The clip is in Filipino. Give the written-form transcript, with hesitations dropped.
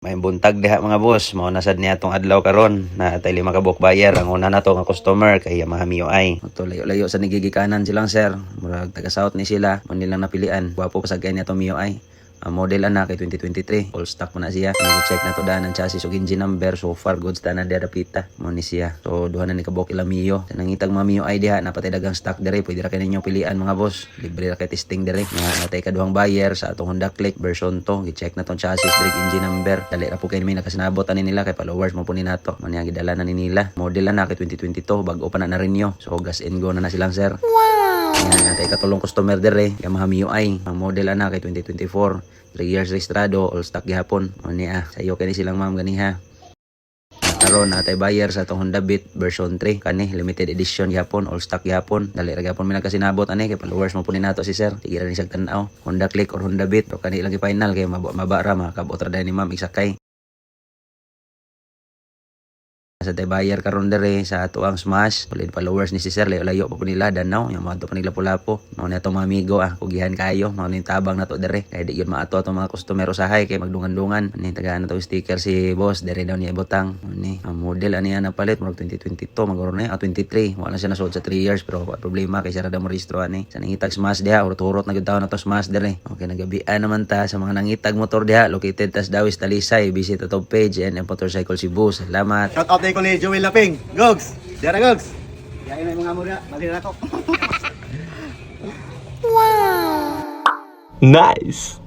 May buntag diha mga boss, mao na sad niya tong adlaw karon na tay lima ka buok buyer. Ang una na to nga customer kay Yamaha MIUI. To layo-layo sa nigigikanan silang sir. Murag taga south ni sila, mo nilang napilian. Gwapo pa sa kanya to MIUI. Ang model ana kay 2023, all stock mo na siya. Nag-check na to daan ang chassis ug engine number, so far goods ta na dia dapita. Mo ni siya. So duha na ni kabok ila Mio. Sa nangitag mga MIUI diha napatay dagang stock dire, pwede ra kay ninyo pilian mga boss. Libre ra kay testing dire. Nga natay kaduhang buyer sa atong Honda Click version 2. Gi-check na tong chassis, brake, engine number. Dali ra po kay may nakasinabot ani nila kay followers mo po ni nato. Man yang gidala na ni nila. Model ana kay 2022, bag-o pa na renew. So gas and go na silang sir. Yan, natay katulong customer dire, Yamaha MIUI. Ang model ana kay 2024. 3 years registrado, all stock gihapon. O niya, sayo kani silang ma'am ganiha. Karon natay buyer sa atong Honda Beat version 3 kani limited edition gihapon, all stock gihapon. Dali ra gyapon mi nagkasinabot ani kay followers mo po ni nato si sir. Sige ra ni siya tan-aw. Honda Click or Honda Beat, pero kani lang final kay mabara makabot ra dai ni ma'am isakay. Sa tay buyer karon dere sa ato ang Smash, ulit followers ni si sir layo pa po nila Danaw, yung mga to pa nila Lapu-Lapu. Mao na to mga amigo kugihan kayo, mao ni tabang nato dere. Kay di gyud maato ato mga customer usahay kay magdungan-dungan. Ani tagaan na to sticker si boss dere daw niya ibutang. Ani ang model ani na palit murag 2022 magoro na 23. Wala siya nasod sa 3 years pero problema kay sira da mo registro ani. Sa nangitag Smash diha urot-urot na gyud taon na to Smash dere. Okay nagabian naman ta sa mga nangitag motor diha located tas Dawis Talisay. Visit ato page and Motorcycle Cebu. Salamat. Shout out ko ni Joel Laping. Gogs! Diara Gogs! Yain na yung mga mura. Malira ko. Nice!